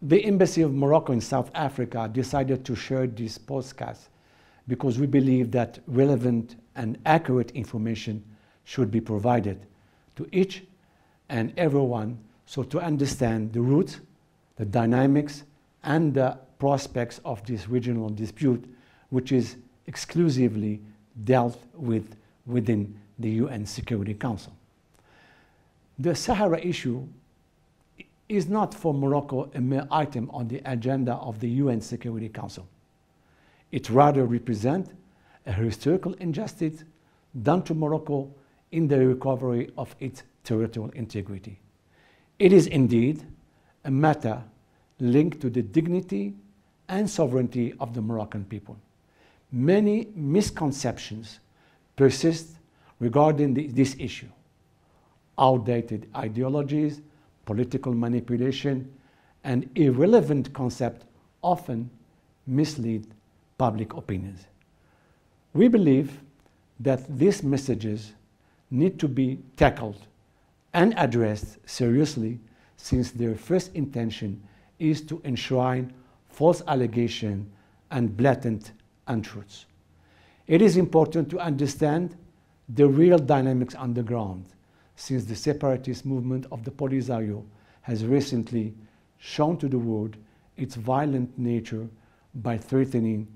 The Embassy of Morocco in South Africa decided to share this podcast because we believe that relevant and accurate information should be provided to each and everyone, so to understand the roots, the dynamics, and the prospects of this regional dispute, which is exclusively dealt with within the UN Security Council. The Sahara issue is not for Morocco a mere item on the agenda of the UN Security Council. It rather represents a historical injustice done to Morocco in the recovery of its territorial integrity. It is indeed a matter linked to the dignity and sovereignty of the Moroccan people. Many misconceptions persist regarding this issue. Outdated ideologies, political manipulation, and irrelevant concepts often mislead public opinions. We believe that these messages need to be tackled and addressed seriously, since their first intention is to enshrine false allegations and blatant untruths. It is important to understand the real dynamics on the ground, since the separatist movement of the Polisario has recently shown to the world its violent nature by threatening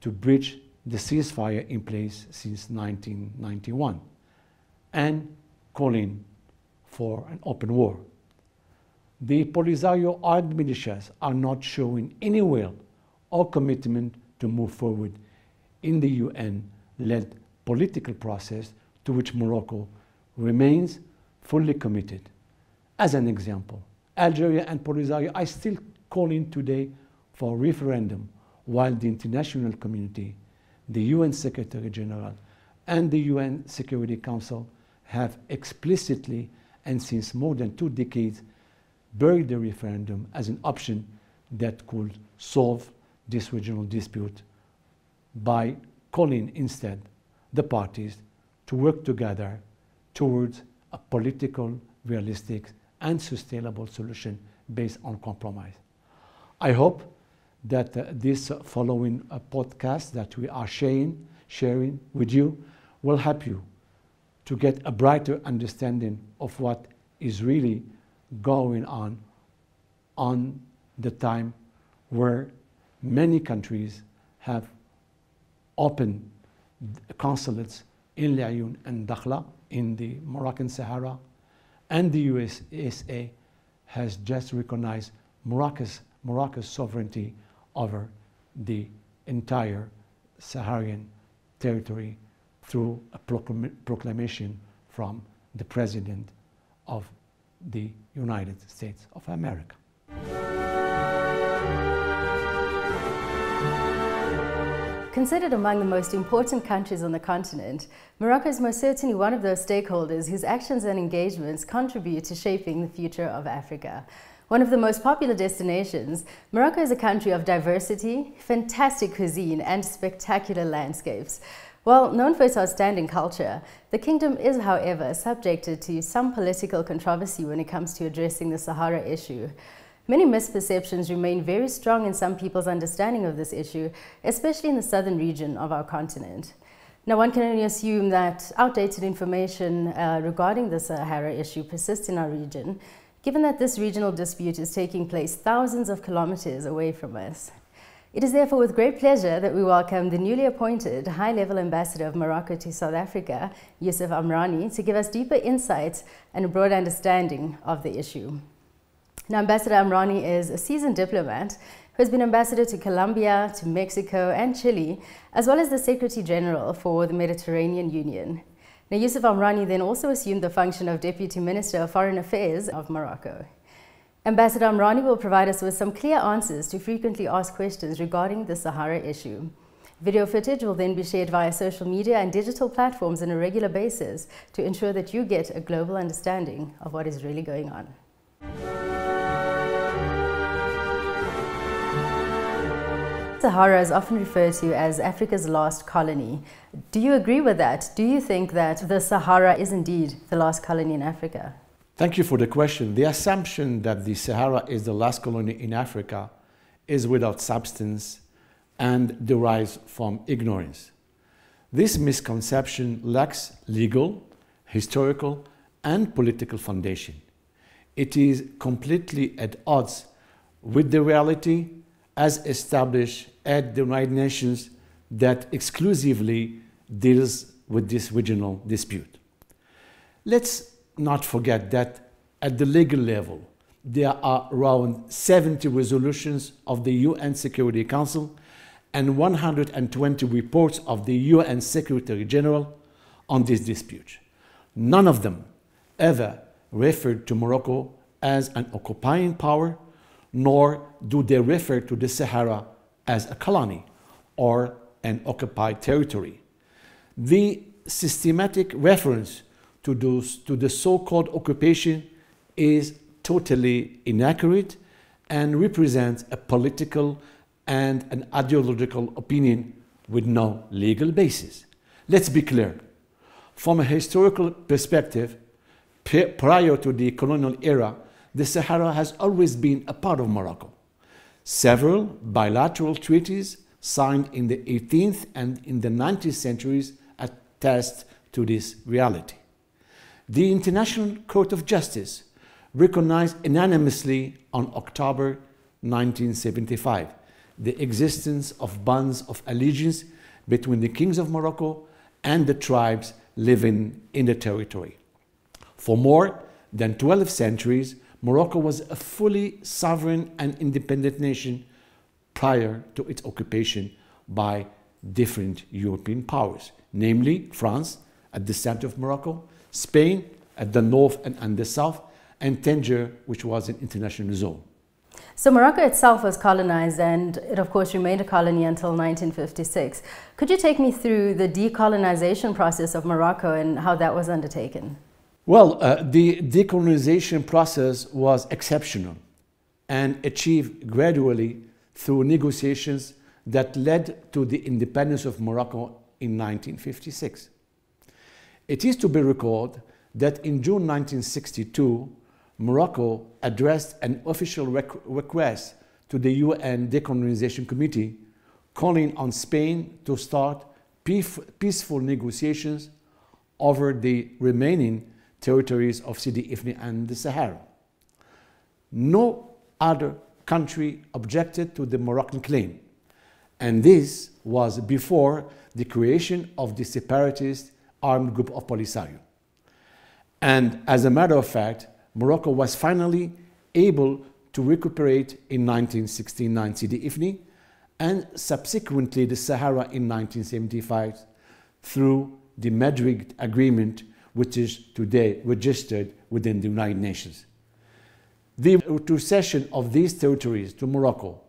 to breach the ceasefire in place since 1991 and calling for an open war. The Polisario armed militias are not showing any will or commitment to move forward in the UN-led political process to which Morocco remains fully committed. As an example, Algeria and Polisario are still calling today for a referendum, while the international community, the UN Secretary General, and the UN Security Council have explicitly and since more than 2 decades buried the referendum as an option that could solve this regional dispute by calling instead the parties to work together towards a political, realistic, and sustainable solution based on compromise. I hope that this following podcast that we are sharing with you will help you to get a brighter understanding of what is really going on the time where many countries have opened consulates in Laayoune and Dakhla in the Moroccan Sahara, and the USA has just recognized Morocco's sovereignty over the entire Saharan territory through a proclamation from the President of the United States of America. Considered among the most important countries on the continent, Morocco is most certainly one of those stakeholders whose actions and engagements contribute to shaping the future of Africa. One of the most popular destinations, Morocco is a country of diversity, fantastic cuisine, and spectacular landscapes. While known for its outstanding culture, the kingdom is, however, subjected to some political controversy when it comes to addressing the Sahara issue. Many misperceptions remain very strong in some people's understanding of this issue, especially in the southern region of our continent. Now, one can only assume that outdated information regarding the Sahara issue persists in our region, given that this regional dispute is taking place thousands of kilometers away from us. It is therefore with great pleasure that we welcome the newly appointed High-Level Ambassador of Morocco to South Africa, Youssef Amrani, to give us deeper insights and a broad understanding of the issue. Now, Ambassador Amrani is a seasoned diplomat who has been ambassador to Colombia, to Mexico and Chile, as well as the Secretary General for the Mediterranean Union. Now, Youssef Amrani then also assumed the function of Deputy Minister of Foreign Affairs of Morocco. Ambassador Amrani will provide us with some clear answers to frequently asked questions regarding the Sahara issue. Video footage will then be shared via social media and digital platforms on a regular basis to ensure that you get a global understanding of what is really going on. Sahara is often referred to as Africa's last colony. Do you agree with that? Do you think that the Sahara is indeed the last colony in Africa? Thank you for the question. The assumption that the Sahara is the last colony in Africa is without substance and derives from ignorance. This misconception lacks legal, historical, and political foundation. It is completely at odds with the reality as established at the United Nations that exclusively deals with this regional dispute. Let's not forget that at the legal level, there are around 70 resolutions of the UN Security Council and 120 reports of the UN Secretary General on this dispute. None of them ever referred to Morocco as an occupying power, nor do they refer to the Sahara as a colony or an occupied territory. The systematic reference to the so-called occupation is totally inaccurate and represents a political and an ideological opinion with no legal basis. Let's be clear. From a historical perspective, prior to the colonial era, the Sahara has always been a part of Morocco. Several bilateral treaties signed in the 18th and in the 19th centuries attest to this reality. The International Court of Justice recognized unanimously on October 1975 the existence of bonds of allegiance between the kings of Morocco and the tribes living in the territory. For more than 12 centuries, Morocco was a fully sovereign and independent nation prior to its occupation by different European powers, namely France at the center of Morocco, Spain at the north and the south, and Tangier, which was an international zone. So Morocco itself was colonized, and it of course remained a colony until 1956. Could you take me through the decolonization process of Morocco and how that was undertaken? Well, the decolonization process was exceptional and achieved gradually through negotiations that led to the independence of Morocco in 1956. It is to be recalled that in June 1962, Morocco addressed an official request to the UN Decolonization Committee calling on Spain to start peaceful negotiations over the remaining territories of Sidi Ifni and the Sahara. No other country objected to the Moroccan claim, and this was before the creation of the separatist armed group of Polisario. And as a matter of fact, Morocco was finally able to recuperate in 1969 Sidi Ifni and subsequently the Sahara in 1975 through the Madrid Agreement, which is today registered within the United Nations. The retrocession of these territories to Morocco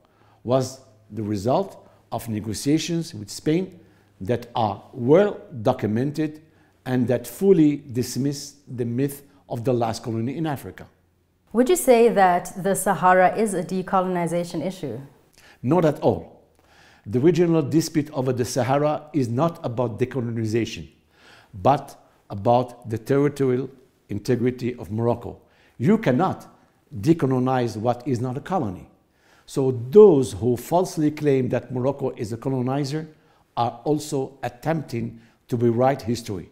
was the result of negotiations with Spain that are well documented and that fully dismiss the myth of the last colony in Africa. Would you say that the Sahara is a decolonization issue? Not at all. The regional dispute over the Sahara is not about decolonization, but about the territorial integrity of Morocco. You cannot decolonize what is not a colony. So those who falsely claim that Morocco is a colonizer are also attempting to rewrite history.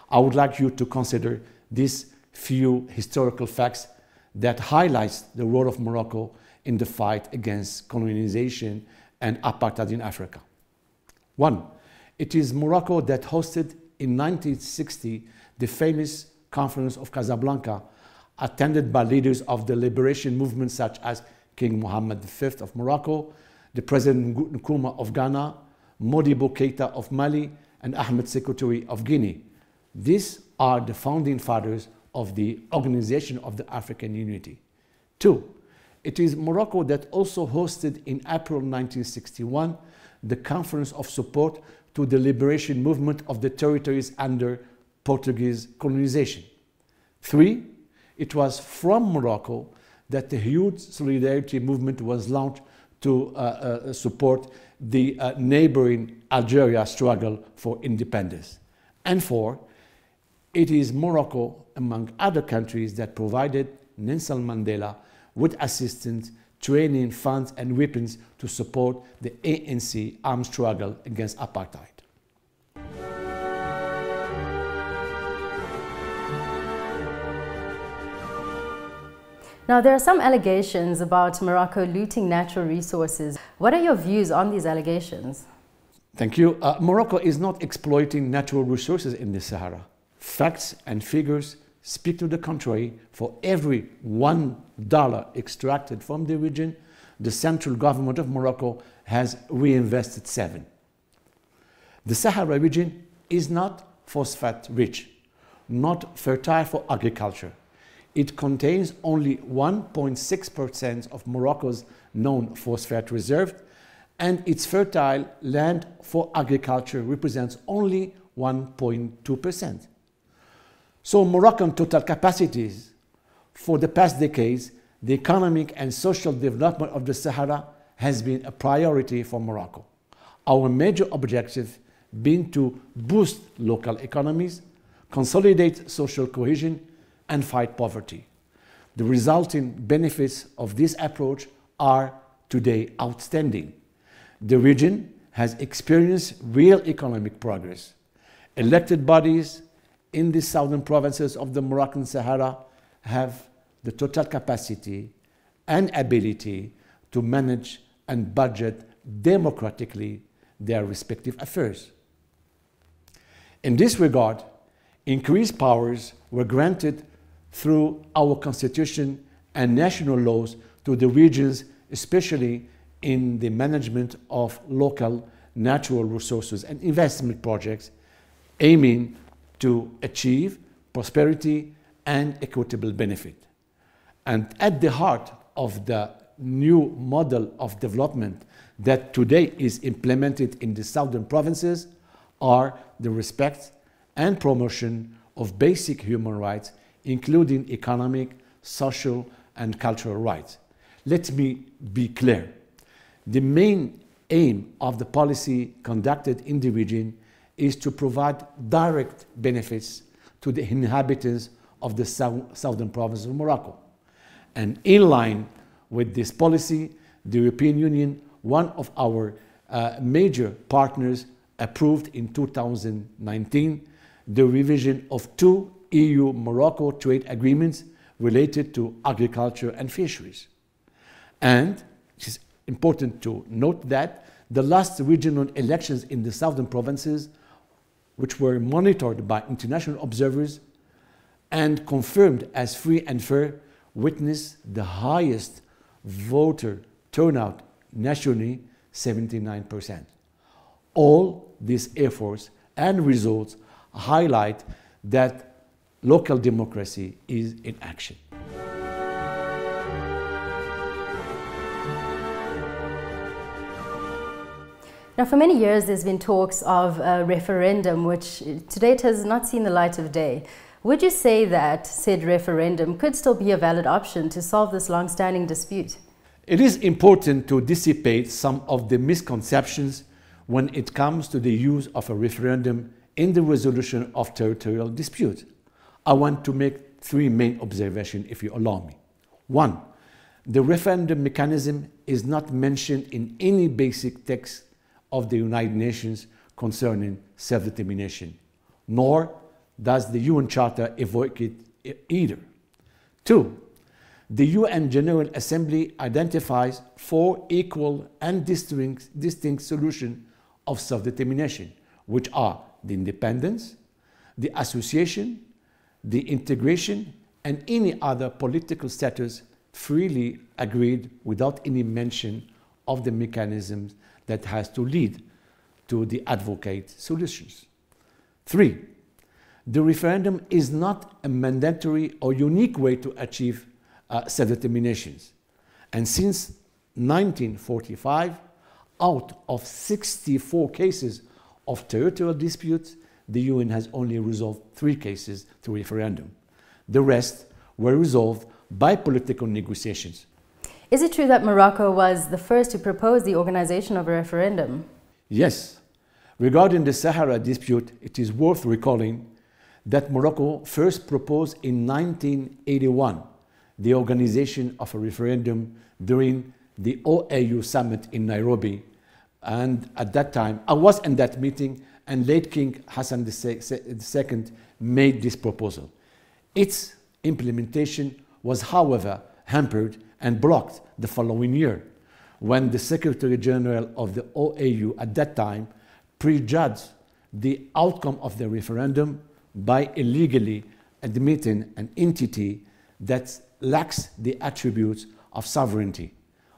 I would like you to consider these few historical facts that highlights the role of Morocco in the fight against colonization and apartheid in Africa. 1. It is Morocco that hosted in 1960 the famous Conference of Casablanca, attended by leaders of the liberation movement such as King Mohammed V of Morocco, the President Nkrumah of Ghana, Modibo Keita of Mali, and Ahmed Sékou of Guinea. These are the founding fathers of the Organization of the African Unity. 2. It is Morocco that also hosted in April 1961 the Conference of Support to the Liberation Movement of the territories under Portuguese colonization. 3. It was from Morocco that the huge solidarity movement was launched to support the neighboring Algeria struggle for independence. And 4. it is Morocco, among other countries, that provided Nelson Mandela with assistance, training, funds and weapons to support the ANC armed struggle against apartheid. Now, there are some allegations about Morocco looting natural resources. What are your views on these allegations? Thank you. Morocco is not exploiting natural resources in the Sahara. Facts and figures speak to the contrary. For every $1 extracted from the region, the central government of Morocco has reinvested 7. The Sahara region is not phosphate rich, not fertile for agriculture. It contains only 1.6% of Morocco's known phosphate reserve, and its fertile land for agriculture represents only 1.2%. So Moroccan total capacities for the past decades, the economic and social development of the Sahara has been a priority for Morocco. Our major objective being to boost local economies, consolidate social cohesion, and fight poverty. The resulting benefits of this approach are today outstanding. The region has experienced real economic progress. Elected bodies in the southern provinces of the Moroccan Sahara have the total capacity and ability to manage and budget democratically their respective affairs. In this regard, increased powers were granted through our constitution and national laws to the regions, especially in the management of local natural resources and investment projects, aiming to achieve prosperity and equitable benefit. And at the heart of the new model of development that today is implemented in the southern provinces are the respect and promotion of basic human rights, including economic, social, and cultural rights. Let me be clear. The main aim of the policy conducted in the region is to provide direct benefits to the inhabitants of the southern province of Morocco. And in line with this policy, the European Union, one of our major partners, approved in 2019 the revision of 2 EU-Morocco trade agreements related to agriculture and fisheries. And it is important to note that the last regional elections in the southern provinces, which were monitored by international observers and confirmed as free and fair, witnessed the highest voter turnout nationally, 79%. All these efforts and results highlight that local democracy is in action. Now, for many years, there's been talks of a referendum, which to date has not seen the light of day. Would you say that said referendum could still be a valid option to solve this long-standing dispute? It is important to dissipate some of the misconceptions when it comes to the use of a referendum in the resolution of territorial disputes. I want to make 3 main observations, if you allow me. 1, the referendum mechanism is not mentioned in any basic text of the United Nations concerning self-determination, nor does the UN Charter evoke it either. 2, the UN General Assembly identifies 4 equal and distinct solutions of self-determination, which are the independence, the association, the integration, and any other political status freely agreed without any mention of the mechanisms that has to lead to the advocate solutions. 3, the referendum is not a mandatory or unique way to achieve self-determinations. And since 1945, out of 64 cases of territorial disputes, the UN has only resolved 3 cases through referendum. The rest were resolved by political negotiations. Is it true that Morocco was the first to propose the organization of a referendum? Yes. Regarding the Sahara dispute, it is worth recalling that Morocco first proposed in 1981 the organization of a referendum during the OAU summit in Nairobi. And at that time, I was in that meeting, and late King Hassan II made this proposal. Its implementation was, however, hampered and blocked the following year, when the Secretary General of the OAU at that time prejudged the outcome of the referendum by illegally admitting an entity that lacks the attributes of sovereignty,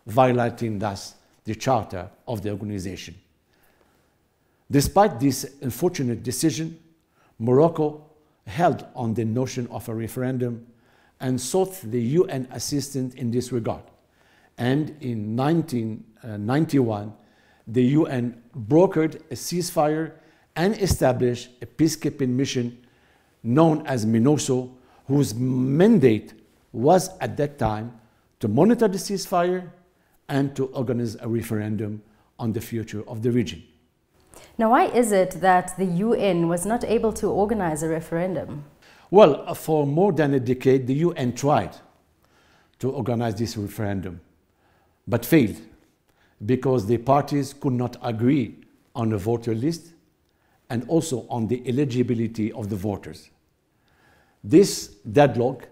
violating thus the charter of the organization. Despite this unfortunate decision, Morocco held on the notion of a referendum and sought the UN assistance in this regard. And in 1991, the UN brokered a ceasefire and established a peacekeeping mission known as MINUSO, whose mandate was at that time to monitor the ceasefire and to organize a referendum on the future of the region. Now, why is it that the UN was not able to organize a referendum? Well, for more than a decade, the UN tried to organize this referendum, but failed because the parties could not agree on a voter list and also on the eligibility of the voters. This deadlock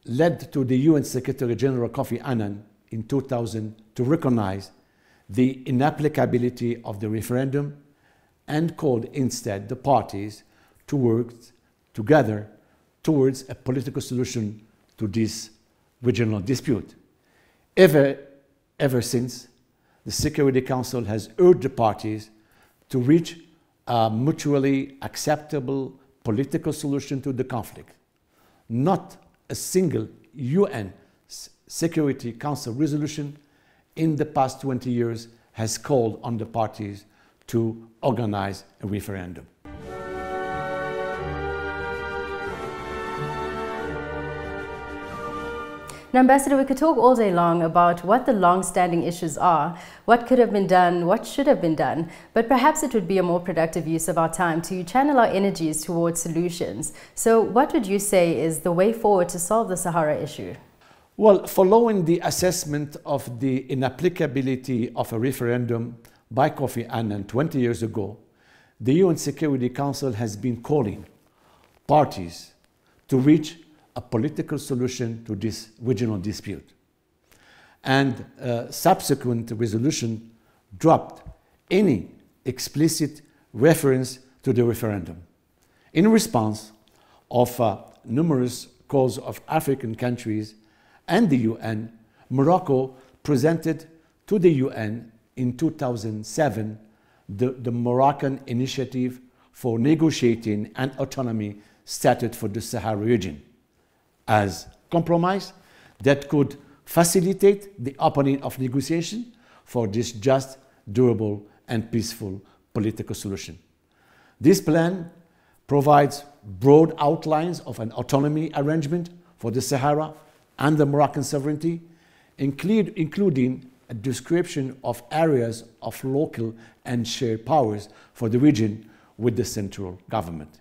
led to the UN Secretary General Kofi Annan in 2000 to recognize the inapplicability of the referendum and called instead the parties to work together towards a political solution to this regional dispute. Ever since, the Security Council has urged the parties to reach a mutually acceptable political solution to the conflict. Not a single UN Security Council resolution in the past 20 years has called on the parties to organize a referendum. Now, Ambassador, we could talk all day long about what the long-standing issues are, what could have been done, what should have been done, but perhaps it would be a more productive use of our time to channel our energies towards solutions. So what would you say is the way forward to solve the Sahara issue? Well, following the assessment of the inapplicability of a referendum by Kofi Annan 20 years ago, the UN Security Council has been calling parties to reach a political solution to this regional dispute. And subsequent resolution dropped any explicit reference to the referendum. In response of numerous calls of African countries and the UN, Morocco presented to the UN in 2007 the Moroccan initiative for negotiating an autonomy statute for the Sahara region as compromise that could facilitate the opening of negotiation for this just, durable, and peaceful political solution. This plan provides broad outlines of an autonomy arrangement for the Sahara and the Moroccan sovereignty, including a description of areas of local and shared powers for the region with the central government.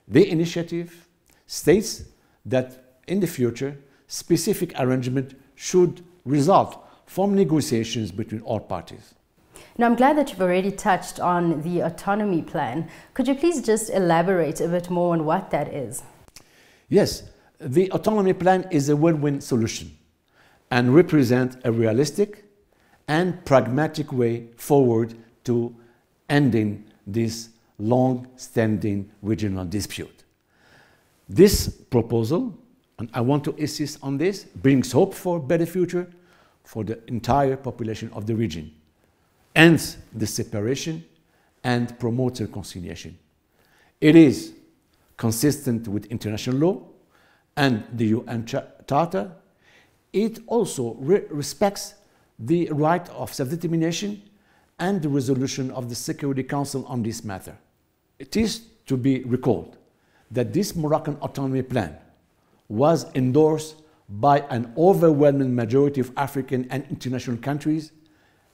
The initiative states that in the future, specific arrangement should result from negotiations between all parties. Now, I'm glad that you've already touched on the autonomy plan. Could you please just elaborate a bit more on what that is? Yes, the autonomy plan is a win-win solution and represents a realistic and pragmatic way forward to ending this long-standing regional dispute. This proposal, and I want to insist on this, brings hope for a better future for the entire population of the region, ends the separation, and promotes reconciliation. It is consistent with international law and the UN Charter. It also respects the right of self-determination and the resolution of the Security Council on this matter. It is to be recalled that this Moroccan autonomy plan was endorsed by an overwhelming majority of African and international countries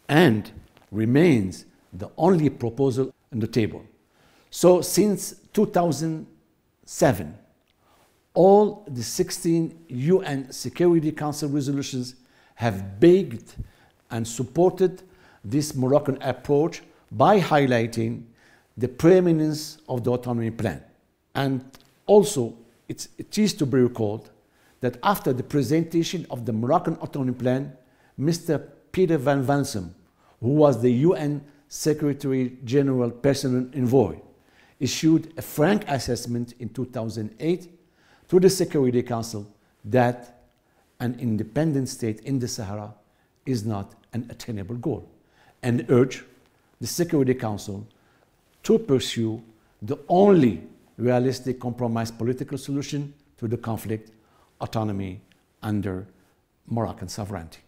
and remains the only proposal on the table. So since 2000, 7. All the 16 UN Security Council resolutions have begged and supported this Moroccan approach by highlighting the preeminence of the autonomy plan. And also, it is to be recalled that after the presentation of the Moroccan autonomy plan, Mr. Peter van Vansum, who was the UN Secretary General Personal Envoy, issued a frank assessment in 2008 to the Security Council that an independent state in the Sahara is not an attainable goal, and urged the Security Council to pursue the only realistic compromise political solution to the conflict, autonomy under Moroccan sovereignty.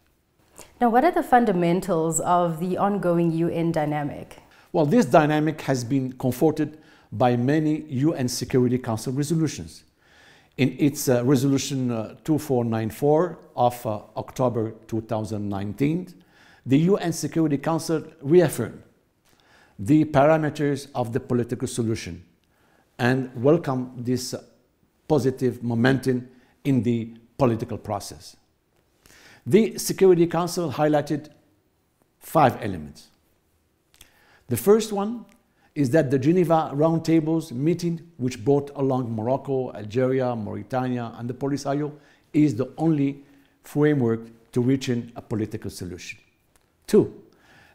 Now, what are the fundamentals of the ongoing UN dynamic? Well, this dynamic has been comforted by many UN Security Council resolutions. In its resolution 2494 of October 2019, the UN Security Council reaffirmed the parameters of the political solution and welcomed this positive momentum in the political process. The Security Council highlighted 5 elements. The first one is that the Geneva Roundtables meeting, which brought along Morocco, Algeria, Mauritania, and the Polisario, is the only framework to reaching a political solution. 2,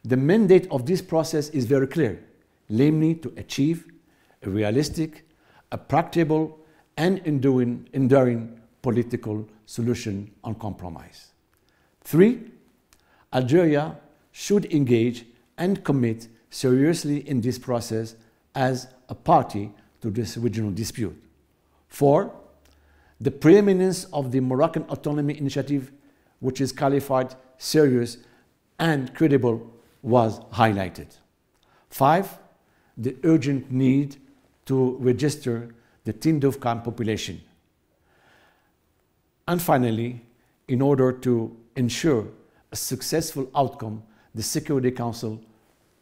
the mandate of this process is very clear, namely to achieve a realistic, a practicable, and enduring political solution on compromise. 3, Algeria should engage and commit seriously in this process as a party to this regional dispute. 4, the preeminence of the Moroccan Autonomy Initiative, which is qualified serious and credible, was highlighted. 5, the urgent need to register the Tindoufkhan population. And finally, in order to ensure a successful outcome, the Security Council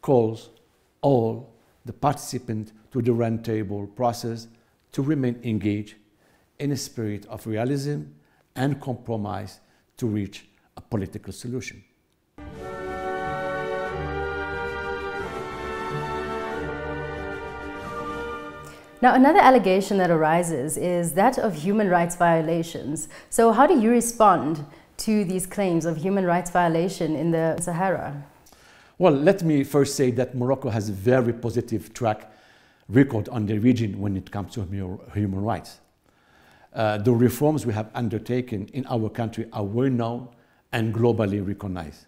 calls all the participants to the roundtable process to remain engaged in a spirit of realism and compromise to reach a political solution. Now, another allegation that arises is that of human rights violations. So how do you respond to these claims of human rights violation in the Sahara? Well, let me first say that Morocco has a very positive track record on the region when it comes to human rights. The reforms we have undertaken in our country are well known and globally recognized.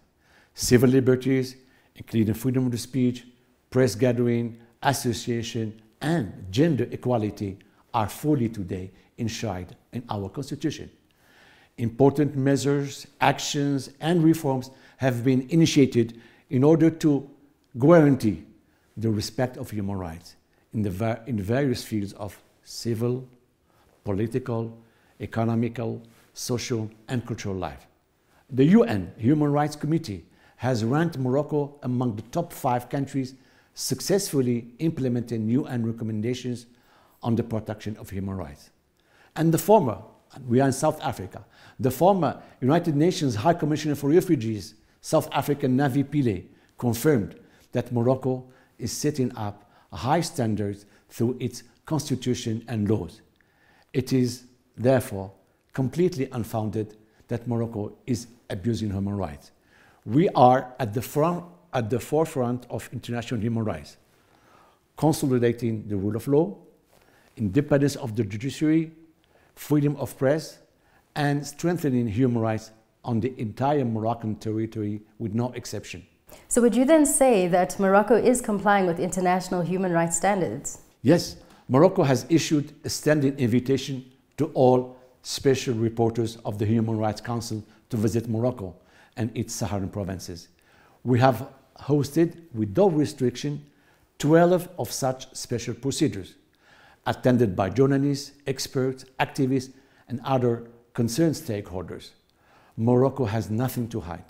Civil liberties, including freedom of speech, press gathering, association, and gender equality are fully today enshrined in our Constitution. Important measures, actions, and reforms have been initiated in order to guarantee the respect of human rights in various fields of civil, political, economical, social, and cultural life. The UN Human Rights Committee has ranked Morocco among the top 5 countries successfully implementing UN recommendations on the protection of human rights. And we are in South Africa, the former United Nations High Commissioner for Refugees, South African Navi Pillay, confirmed that Morocco is setting up high standards through its constitution and laws. It is therefore completely unfounded that Morocco is abusing human rights. We are at the forefront of international human rights, consolidating the rule of law, independence of the judiciary, freedom of press, and strengthening human rights on the entire Moroccan territory with no exception. So would you then say that Morocco is complying with international human rights standards? Yes, Morocco has issued a standing invitation to all special reporters of the Human Rights Council to visit Morocco and its Saharan provinces. We have hosted, with no restriction, 12 of such special procedures, attended by journalists, experts, activists, and other concerned stakeholders. Morocco has nothing to hide,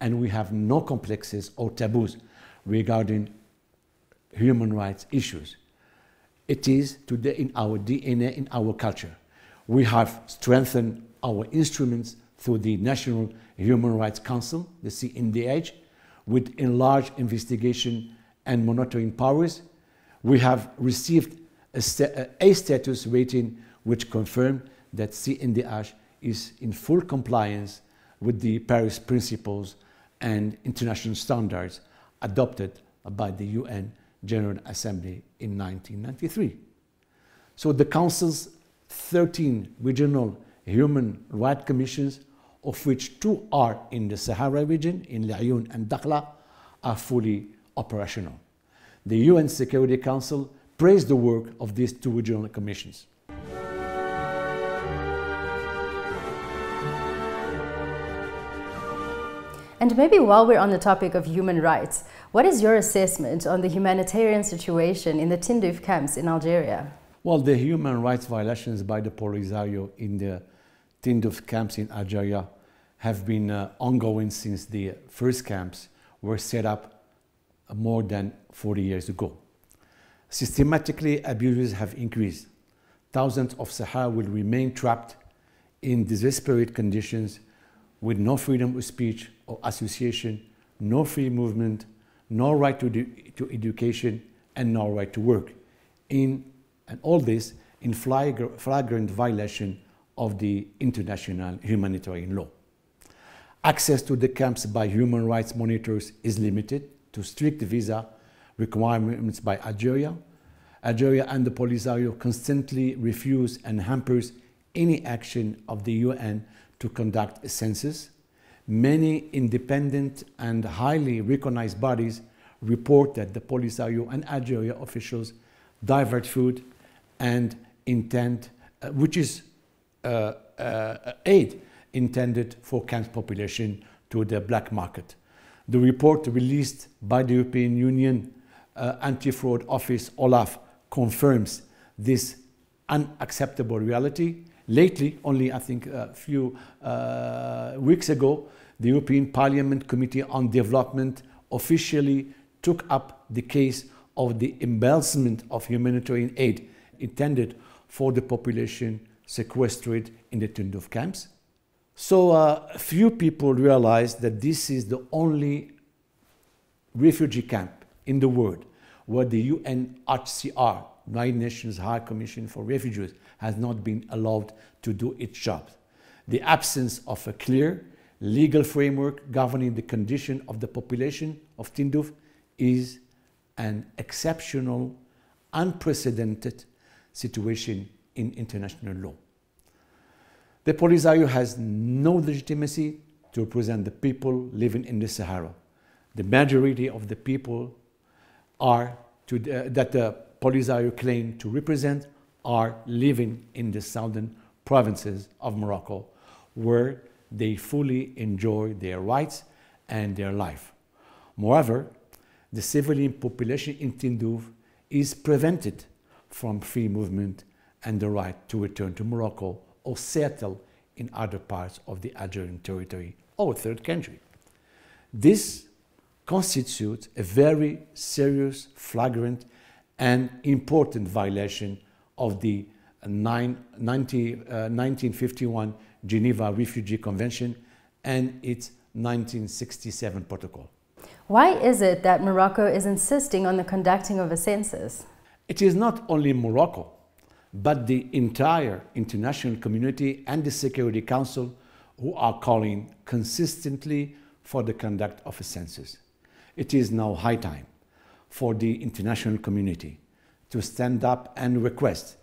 and we have no complexes or taboos regarding human rights issues. It is today in our DNA, in our culture. We have strengthened our instruments through the National Human Rights Council, the CNDH, with enlarged investigation and monitoring powers. We have received a status rating which confirmed that CNDH is in full compliance with the Paris Principles and international standards adopted by the UN General Assembly in 1993. So the Council's 13 regional human rights commissions, of which 2 are in the Sahara region, in Laayoune and Dakhla, are fully operational. The UN Security Council praised the work of these 2 regional commissions. And maybe while we're on the topic of human rights, what is your assessment on the humanitarian situation in the Tindouf camps in Algeria? Well, the human rights violations by the Polisario in the Tindouf camps in Algeria have been ongoing since the first camps were set up more than 40 years ago. Systematically, abuses have increased. Thousands of Sahara will remain trapped in desperate conditions with no freedom of speech or association, no free movement, no right to education, and no right to work. And all this in flagrant violation of the international humanitarian law. Access to the camps by human rights monitors is limited to strict visa requirements by Algeria. Algeria and the Polisario constantly refuse and hampers any action of the UN to conduct a census. Many independent and highly recognized bodies report that the Polisario and Algeria officials divert food and intend, which is aid intended for camp population, to the black market. The report released by the European Union Anti-Fraud Office, OLAF, confirms this unacceptable reality. Lately, only I think a few weeks ago, the European Parliament Committee on Development officially took up the case of the embezzlement of humanitarian aid intended for the population sequestered in the Tindouf camps. So few people realize that this is the only refugee camp in the world where the UNHCR, United Nations High Commission for Refugees, has not been allowed to do its job. The absence of a clear legal framework governing the condition of the population of Tindouf is an exceptional, unprecedented situation in international law. The Polisario has no legitimacy to represent the people living in the Sahara. The majority of the people that the Polisario claim to represent are living in the southern provinces of Morocco, where they fully enjoy their rights and their life. Moreover, the civilian population in Tindouf is prevented from free movement and the right to return to Morocco or settle in other parts of the Algerian territory or third country. This constitutes a very serious, flagrant, and important violation of the 1951 Geneva Refugee Convention and its 1967 protocol. Why is it that Morocco is insisting on the conducting of a census? It is not only Morocco, but the entire international community and the Security Council who are calling consistently for the conduct of a census. It is now high time for the international community to stand up and request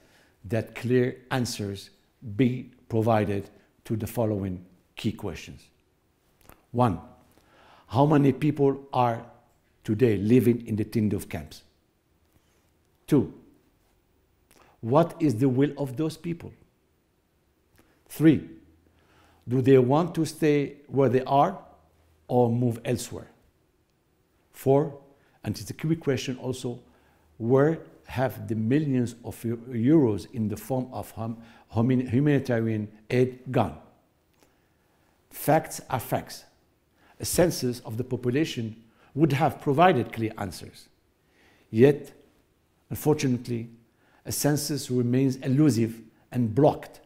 that clear answers be provided to the following key questions. 1. How many people are today living in the Tindouf camps? 2. What is the will of those people? 3. Do they want to stay where they are or move elsewhere? 4. And it's a key question also, where have the millions of euros in the form of humanitarian aid gone? Facts are facts. A census of the population would have provided clear answers. Yet, unfortunately, a census remains elusive and blocked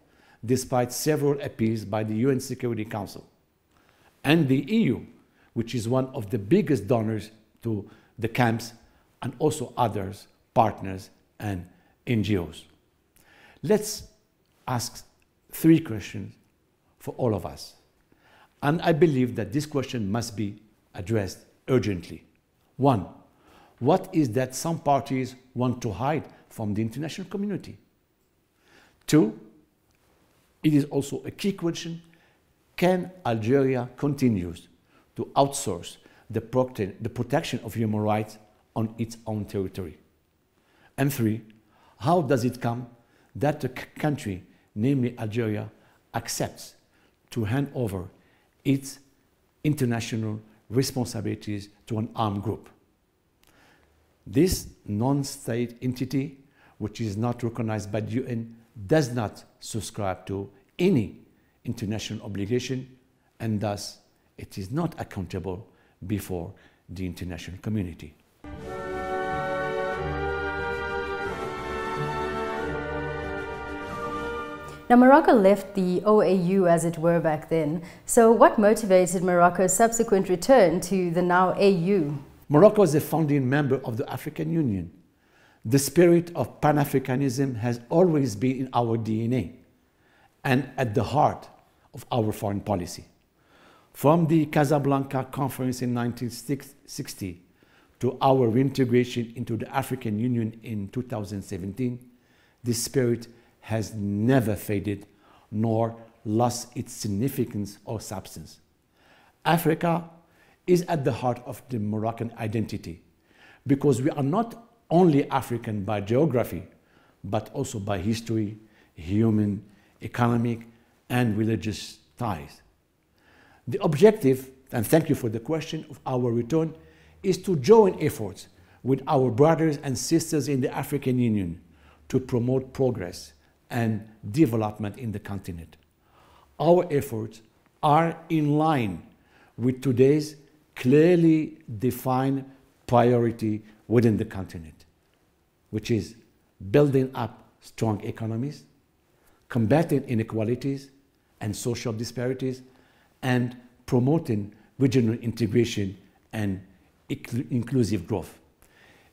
despite several appeals by the UN Security Council and the EU, which is one of the biggest donors to the camps, and also others, partners and NGOs. Let's ask 3 questions for all of us. And I believe that this question must be addressed urgently. 1, what is that some parties want to hide from the international community? 2, it is also a key question, can Algeria continue to outsource the protection of human rights on its own territory? And 3, how does it come that a country, namely Algeria, accepts to hand over its international responsibilities to an armed group? This non-state entity, which is not recognized by the UN, does not subscribe to any international obligation, and thus it is not accountable before the international community. Now, Morocco left the OAU, as it were, back then. So what motivated Morocco's subsequent return to the now AU? Morocco is a founding member of the African Union. The spirit of Pan-Africanism has always been in our DNA and at the heart of our foreign policy. From the Casablanca Conference in 1960 to our reintegration into the African Union in 2017, this spirit has never faded nor lost its significance or substance. Africa is at the heart of the Moroccan identity because we are not only African by geography, but also by history, human, economic, and religious ties. The objective, and thank you for the question, of our return is to join efforts with our brothers and sisters in the African Union to promote progress and development in the continent. Our efforts are in line with today's clearly defined priority within the continent, which is building up strong economies, combating inequalities and social disparities, and promoting regional integration and inclusive growth.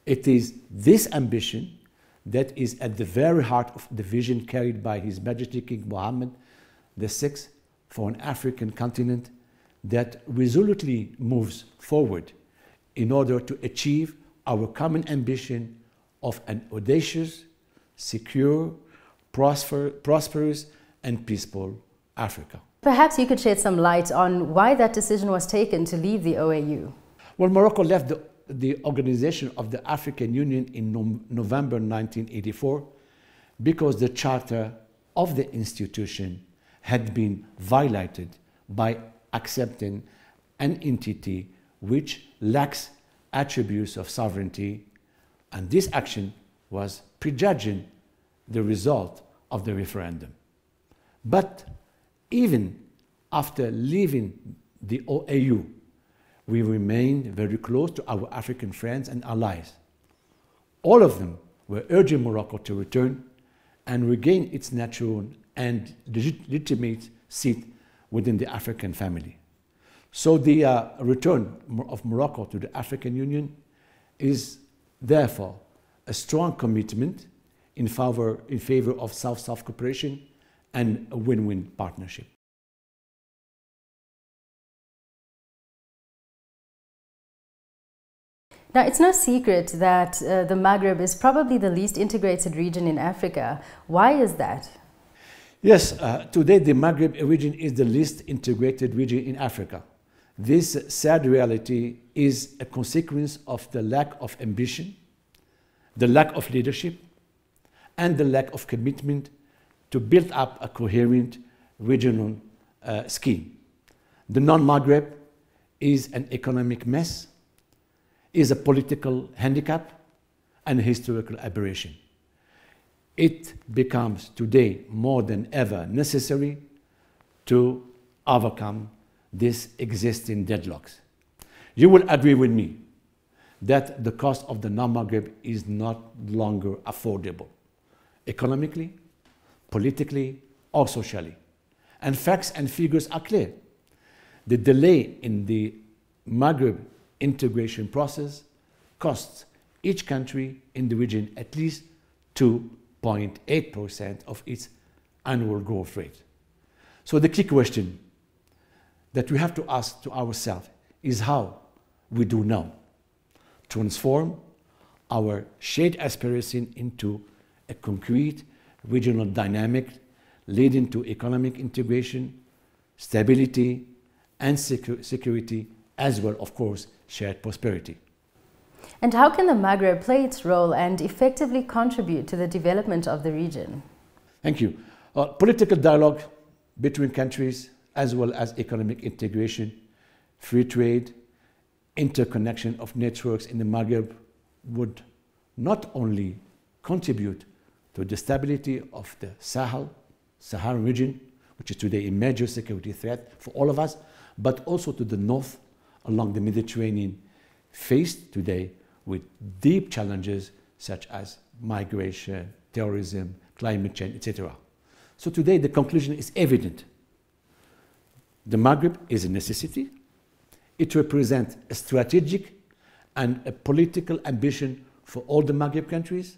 It is this ambition that is at the very heart of the vision carried by His Majesty King Mohammed VI for an African continent that resolutely moves forward in order to achieve our common ambition of an audacious, secure, prosperous, and peaceful Africa. Perhaps you could shed some light on why that decision was taken to leave the OAU. Well, Morocco left the organization of the African Union in November 1984 because the charter of the institution had been violated by accepting an entity which lacks attributes of sovereignty, and this action was prejudging the result of the referendum. But even after leaving the OAU, we remained very close to our African friends and allies. All of them were urging Morocco to return and regain its natural and legitimate seat within the African family. So the return of Morocco to the African Union is therefore a strong commitment in favor of South-South cooperation and a win-win partnership. Now, it's no secret that the Maghreb is probably the least integrated region in Africa. Why is that? Yes, today the Maghreb region is the least integrated region in Africa. This sad reality is a consequence of the lack of ambition, the lack of leadership, and the lack of commitment to build up a coherent regional scheme. The non-Maghreb is an economic mess, is a political handicap, and a historical aberration. It becomes today more than ever necessary to overcome these existing deadlocks. You will agree with me that the cost of the non-Maghreb is not longer affordable. economically, politically, or socially. And facts and figures are clear. The delay in the Maghreb integration process costs each country in the region at least 2.8% of its annual growth rate. So the key question that we have to ask to ourselves is how we do now transform our shared aspiration into a concrete regional dynamic leading to economic integration, stability, and security, as well, of course, shared prosperity. And how can the Maghreb play its role and effectively contribute to the development of the region? Thank you. Political dialogue between countries, as well as economic integration, free trade, interconnection of networks in the Maghreb would not only contribute to the stability of the Sahara region, which is today a major security threat for all of us, but also to the north along the Mediterranean, faced today with deep challenges such as migration, terrorism, climate change, etc. So today the conclusion is evident. The Maghreb is a necessity. It represents a strategic and a political ambition for all the Maghreb countries.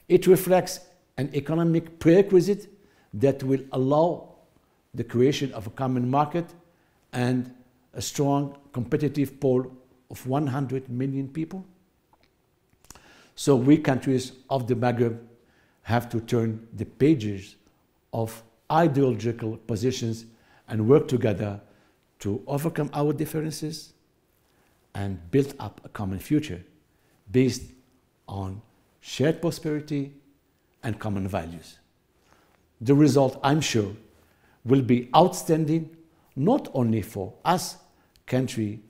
It reflects an economic prerequisite that will allow the creation of a common market and a strong competitive pole of 100 million people. So we countries of the Maghreb have to turn the pages of ideological positions and work together to overcome our differences and build up a common future based on shared prosperity and common values. The result, I'm sure, will be outstanding, not only for us, country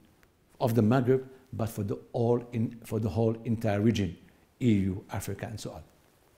of the Maghreb, but for the whole entire region, EU, Africa, and so on.